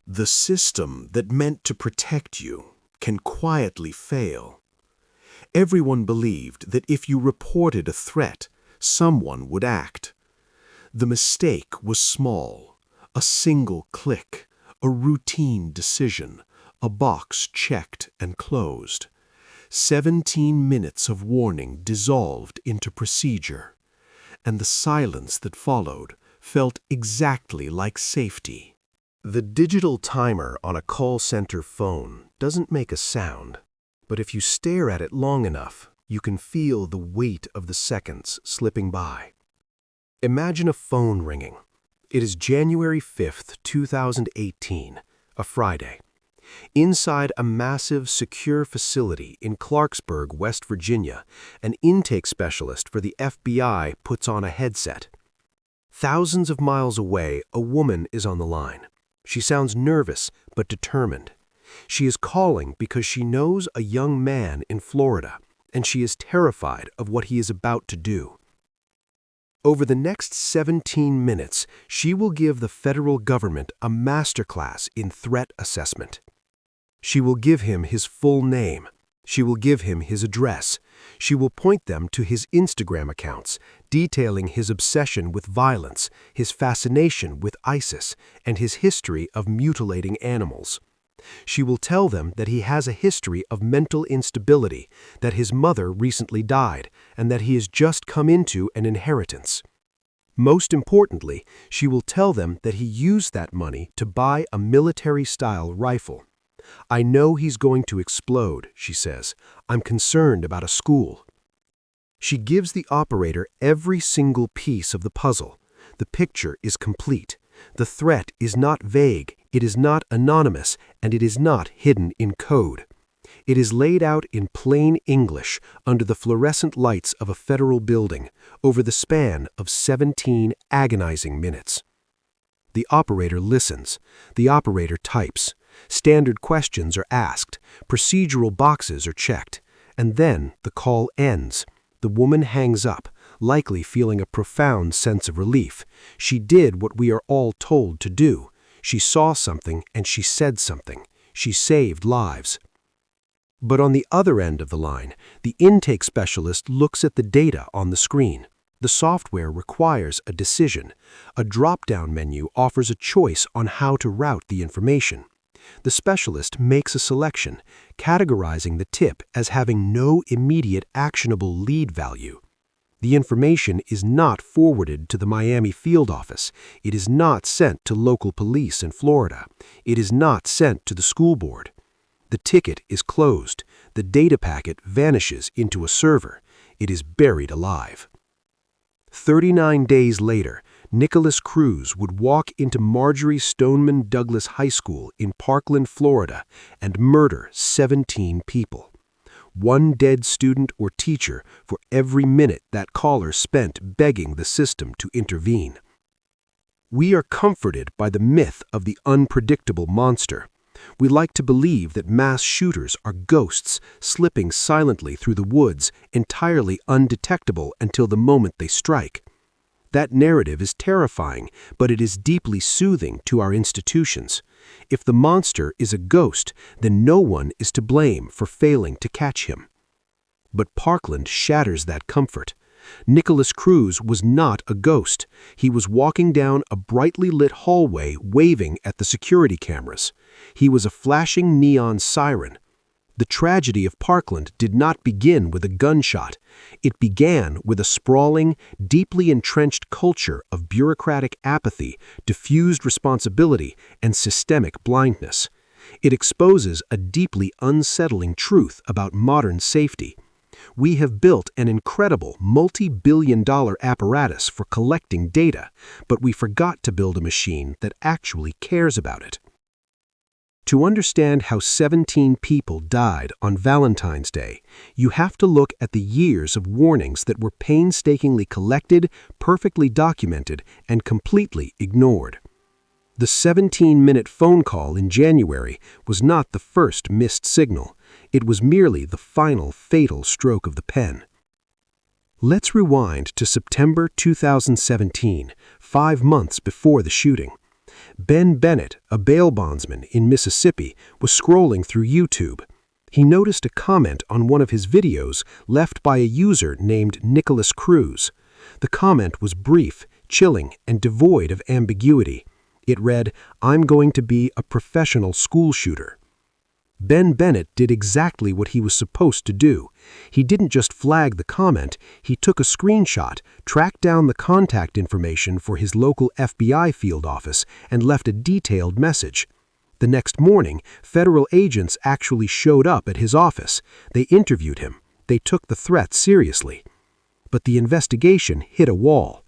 The system that meant to protect you can quietly fail. Everyone believed that if you reported a threat, someone would act. The mistake was small: a single click, a routine decision, a box checked and closed. 17 minutes of warning dissolved into procedure, and the silence that followed felt exactly like safety. The digital timer on a call center phone doesn't make a sound, but if you stare at it long enough, you can feel the weight of the seconds slipping by. Imagine a phone ringing. It is January 5th, 2018, a Friday. Inside a massive, secure facility in Clarksburg, West Virginia, an intake specialist for the FBI puts on a headset. Thousands of miles away, a woman is on the line. She sounds nervous but determined. She is calling because she knows a young man in Florida, and she is terrified of what he is about to do. Over the next 17 minutes, she will give the federal government a masterclass in threat assessment. She will give him his full name. She will give him his address. She will point them to his Instagram accounts, detailing his obsession with violence, his fascination with ISIS, and his history of mutilating animals. She will tell them that he has a history of mental instability, that his mother recently died, and that he has just come into an inheritance. Most importantly, she will tell them that he used that money to buy a military-style rifle. "I know he's going to explode," she says. "I'm concerned about a school." She gives the operator every single piece of the puzzle. The picture is complete. The threat is not vague, it is not anonymous, and it is not hidden in code. It is laid out in plain English under the fluorescent lights of a federal building over the span of 17 agonizing minutes. The operator listens. The operator types. Standard questions are asked. Procedural boxes are checked. And then the call ends. The woman hangs up, likely feeling a profound sense of relief. She did what we are all told to do. She saw something and she said something. She saved lives. But on the other end of the line, the intake specialist looks at the data on the screen. The software requires a decision. A drop-down menu offers a choice on how to route the information. The specialist makes a selection, categorizing the tip as having no immediate actionable lead value. The information is not forwarded to the Miami field office. It is not sent to local police in Florida. It is not sent to the school board. The ticket is closed. The data packet vanishes into a server. It is buried alive. 39 days later, Nicholas Cruz would walk into Marjorie Stoneman Douglas High School in Parkland, Florida, and murder 17 people. One dead student or teacher for every minute that caller spent begging the system to intervene. We are comforted by the myth of the unpredictable monster. We like to believe that mass shooters are ghosts slipping silently through the woods, entirely undetectable until the moment they strike. That narrative is terrifying, but it is deeply soothing to our institutions. If the monster is a ghost, then no one is to blame for failing to catch him. But Parkland shatters that comfort. Nicholas Cruz was not a ghost. He was walking down a brightly lit hallway waving at the security cameras. He was a flashing neon siren. The tragedy of Parkland did not begin with a gunshot. It began with a sprawling, deeply entrenched culture of bureaucratic apathy, diffused responsibility, and systemic blindness. It exposes a deeply unsettling truth about modern safety. We have built an incredible multi-billion-dollar apparatus for collecting data, but we forgot to build a machine that actually cares about it. To understand how 17 people died on Valentine's Day, you have to look at the years of warnings that were painstakingly collected, perfectly documented, and completely ignored. The 17-minute phone call in January was not the first missed signal. It was merely the final fatal stroke of the pen. Let's rewind to September 2017, 5 months before the shooting. Ben Bennett, a bail bondsman in Mississippi, was scrolling through YouTube. He noticed a comment on one of his videos left by a user named Nicholas Cruz. The comment was brief, chilling, and devoid of ambiguity. It read, "I'm going to be a professional school shooter." Ben Bennett did exactly what he was supposed to do. He didn't just flag the comment, he took a screenshot, tracked down the contact information for his local FBI field office, and left a detailed message. The next morning, federal agents actually showed up at his office. They interviewed him. They took the threat seriously. But the investigation hit a wall.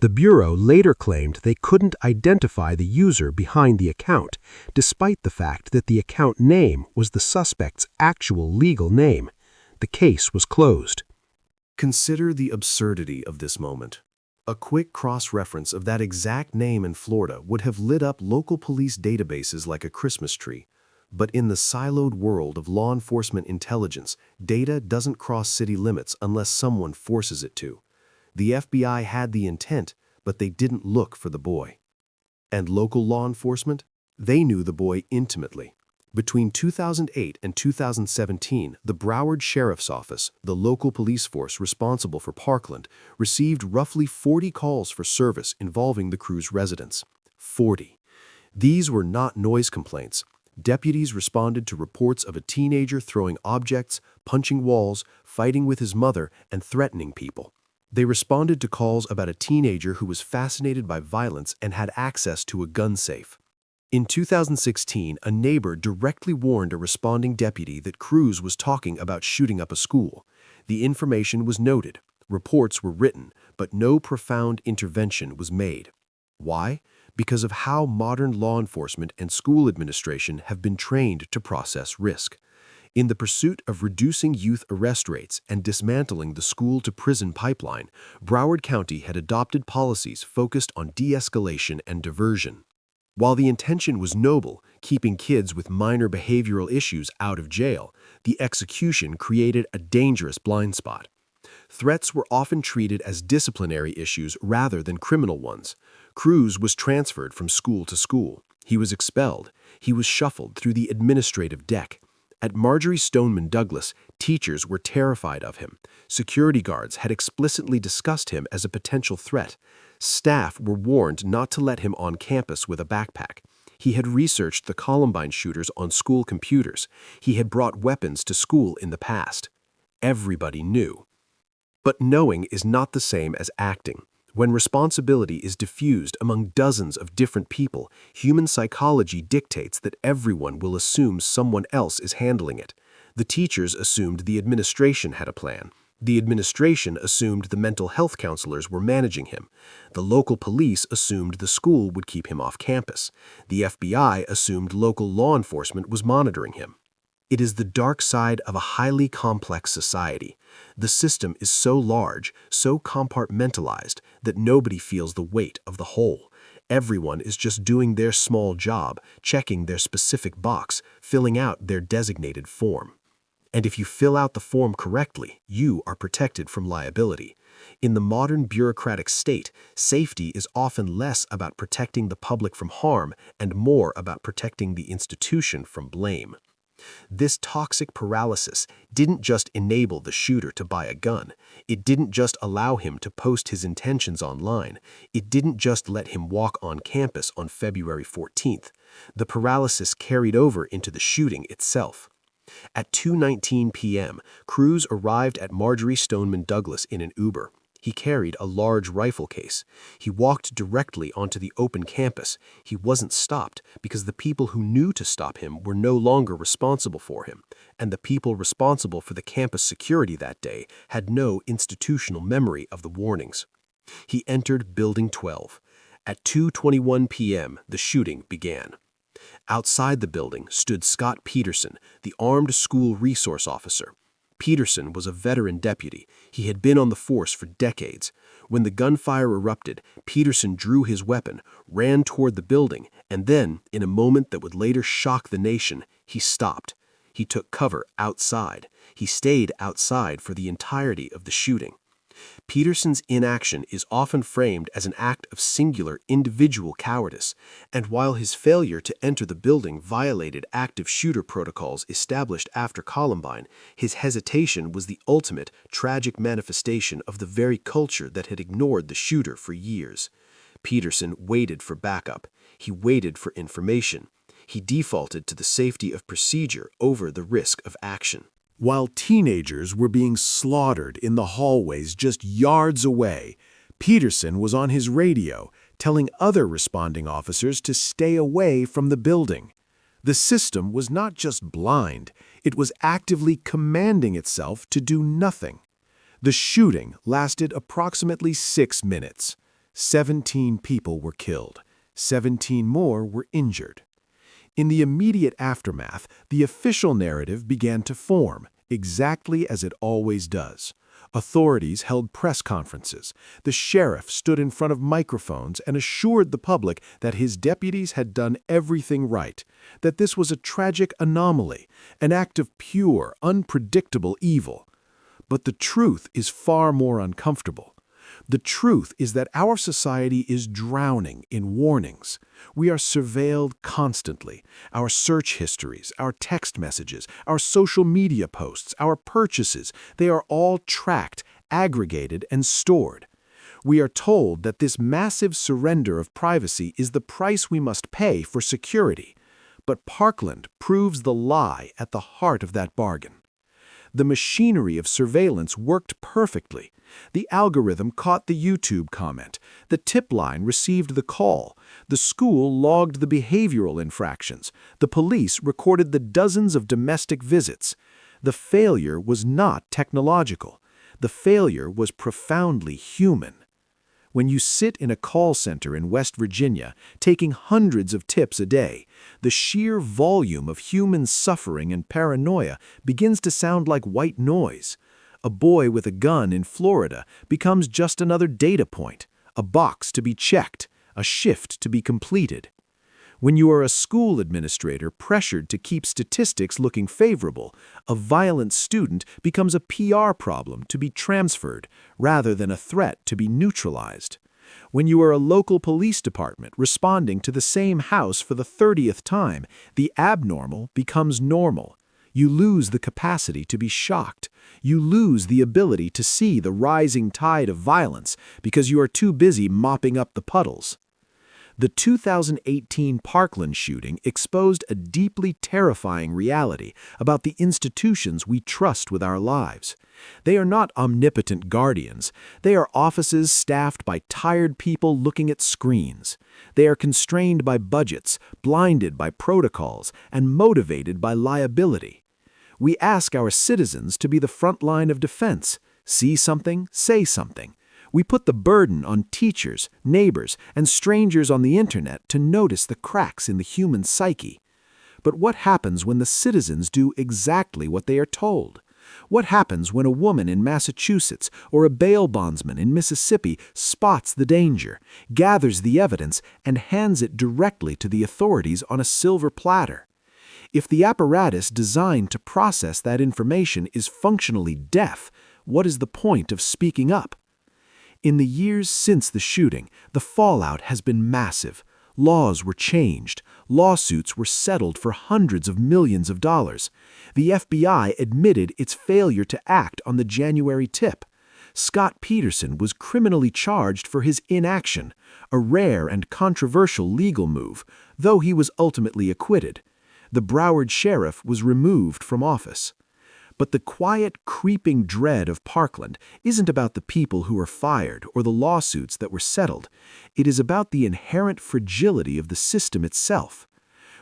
The Bureau later claimed they couldn't identify the user behind the account, despite the fact that the account name was the suspect's actual legal name. The case was closed. Consider the absurdity of this moment. A quick cross-reference of that exact name in Florida would have lit up local police databases like a Christmas tree. But in the siloed world of law enforcement intelligence, data doesn't cross city limits unless someone forces it to. The FBI had the intent, but they didn't look for the boy. And local law enforcement? They knew the boy intimately. Between 2008 and 2017, the Broward Sheriff's Office, the local police force responsible for Parkland, received roughly 40 calls for service involving the Cruz residents. 40. These were not noise complaints. Deputies responded to reports of a teenager throwing objects, punching walls, fighting with his mother, and threatening people. They responded to calls about a teenager who was fascinated by violence and had access to a gun safe. In 2016, a neighbor directly warned a responding deputy that Cruz was talking about shooting up a school. The information was noted, reports were written, but no profound intervention was made. Why? Because of how modern law enforcement and school administration have been trained to process risk. In the pursuit of reducing youth arrest rates and dismantling the school-to-prison pipeline, Broward County had adopted policies focused on de-escalation and diversion. While the intention was noble, keeping kids with minor behavioral issues out of jail, the execution created a dangerous blind spot. Threats were often treated as disciplinary issues rather than criminal ones. Cruz was transferred from school to school. He was expelled. He was shuffled through the administrative deck. At Marjorie Stoneman Douglas, teachers were terrified of him. Security guards had explicitly discussed him as a potential threat. Staff were warned not to let him on campus with a backpack. He had researched the Columbine shooters on school computers. He had brought weapons to school in the past. Everybody knew. But knowing is not the same as acting. When responsibility is diffused among dozens of different people, human psychology dictates that everyone will assume someone else is handling it. The teachers assumed the administration had a plan. The administration assumed the mental health counselors were managing him. The local police assumed the school would keep him off campus. The FBI assumed local law enforcement was monitoring him. It is the dark side of a highly complex society. The system is so large, so compartmentalized, that nobody feels the weight of the whole. Everyone is just doing their small job, checking their specific box, filling out their designated form. And if you fill out the form correctly, you are protected from liability. In the modern bureaucratic state, safety is often less about protecting the public from harm and more about protecting the institution from blame. This toxic paralysis didn't just enable the shooter to buy a gun. It didn't just allow him to post his intentions online. It didn't just let him walk on campus on February 14th. The paralysis carried over into the shooting itself. At 2:19 p.m., Cruz arrived at Marjorie Stoneman Douglas in an Uber. He carried a large rifle case. He walked directly onto the open campus. He wasn't stopped because the people who knew to stop him were no longer responsible for him, and the people responsible for the campus security that day had no institutional memory of the warnings. He entered Building 12. At 2:21 p.m., the shooting began. Outside the building stood Scott Peterson, the armed school resource officer. Peterson was a veteran deputy. He had been on the force for decades. When the gunfire erupted, Peterson drew his weapon, ran toward the building, and then, in a moment that would later shock the nation, he stopped. He took cover outside. He stayed outside for the entirety of the shooting. Peterson's inaction is often framed as an act of singular individual cowardice, and while his failure to enter the building violated active shooter protocols established after Columbine, his hesitation was the ultimate, tragic manifestation of the very culture that had ignored the shooter for years. Peterson waited for backup. He waited for information. He defaulted to the safety of procedure over the risk of action. While teenagers were being slaughtered in the hallways just yards away, Peterson was on his radio telling other responding officers to stay away from the building. The system was not just blind, it was actively commanding itself to do nothing. The shooting lasted approximately 6 minutes. 17 people were killed. 17 more were injured. In the immediate aftermath, the official narrative began to form, exactly as it always does. Authorities held press conferences. The sheriff stood in front of microphones and assured the public that his deputies had done everything right, that this was a tragic anomaly, an act of pure, unpredictable evil. But the truth is far more uncomfortable. The truth is that our society is drowning in warnings. We are surveilled constantly. Our search histories, our text messages, our social media posts, our purchases, they are all tracked, aggregated, and stored. We are told that this massive surrender of privacy is the price we must pay for security. But Parkland proves the lie at the heart of that bargain. The machinery of surveillance worked perfectly. The algorithm caught the YouTube comment. The tip line received the call. The school logged the behavioral infractions. The police recorded the dozens of domestic visits. The failure was not technological. The failure was profoundly human. When you sit in a call center in West Virginia, taking hundreds of tips a day, the sheer volume of human suffering and paranoia begins to sound like white noise. A boy with a gun in Florida becomes just another data point, a box to be checked, a shift to be completed. When you are a school administrator pressured to keep statistics looking favorable, a violent student becomes a PR problem to be transferred rather than a threat to be neutralized. When you are a local police department responding to the same house for the 30th time, the abnormal becomes normal. You lose the capacity to be shocked. You lose the ability to see the rising tide of violence because you are too busy mopping up the puddles. The 2018 Parkland shooting exposed a deeply terrifying reality about the institutions we trust with our lives. They are not omnipotent guardians. They are offices staffed by tired people looking at screens. They are constrained by budgets, blinded by protocols, and motivated by liability. We ask our citizens to be the front line of defense. See something, say something. We put the burden on teachers, neighbors, and strangers on the internet to notice the cracks in the human psyche. But what happens when the citizens do exactly what they are told? What happens when a woman in Massachusetts or a bail bondsman in Mississippi spots the danger, gathers the evidence, and hands it directly to the authorities on a silver platter? If the apparatus designed to process that information is functionally deaf, what is the point of speaking up? In the years since the shooting, the fallout has been massive. Laws were changed. Lawsuits were settled for hundreds of millions of dollars. The FBI admitted its failure to act on the January tip. Scott Peterson was criminally charged for his inaction, a rare and controversial legal move, though he was ultimately acquitted. The Broward sheriff was removed from office. But the quiet, creeping dread of Parkland isn't about the people who were fired or the lawsuits that were settled. It is about the inherent fragility of the system itself.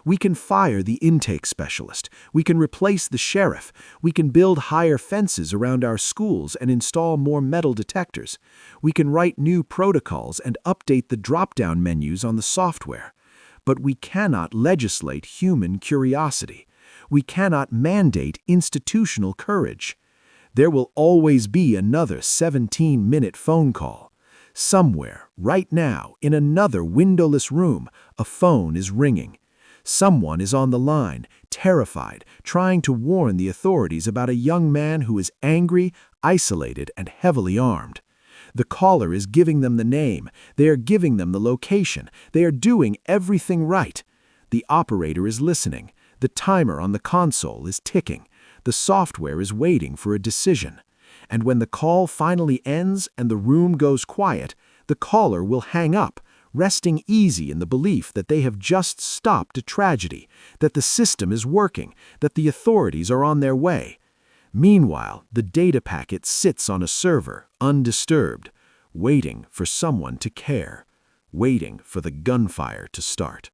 We can fire the intake specialist. We can replace the sheriff. We can build higher fences around our schools and install more metal detectors. We can write new protocols and update the drop-down menus on the software. But we cannot legislate human curiosity. We cannot mandate institutional courage. There will always be another 17-minute phone call. Somewhere, right now, in another windowless room, a phone is ringing. Someone is on the line, terrified, trying to warn the authorities about a young man who is angry, isolated and heavily armed. The caller is giving them the name, they are giving them the location, they are doing everything right. The operator is listening, the timer on the console is ticking, the software is waiting for a decision. And when the call finally ends and the room goes quiet, the caller will hang up, resting easy in the belief that they have just stopped a tragedy, that the system is working, that the authorities are on their way. Meanwhile, the data packet sits on a server, undisturbed, waiting for someone to care, waiting for the gunfire to start.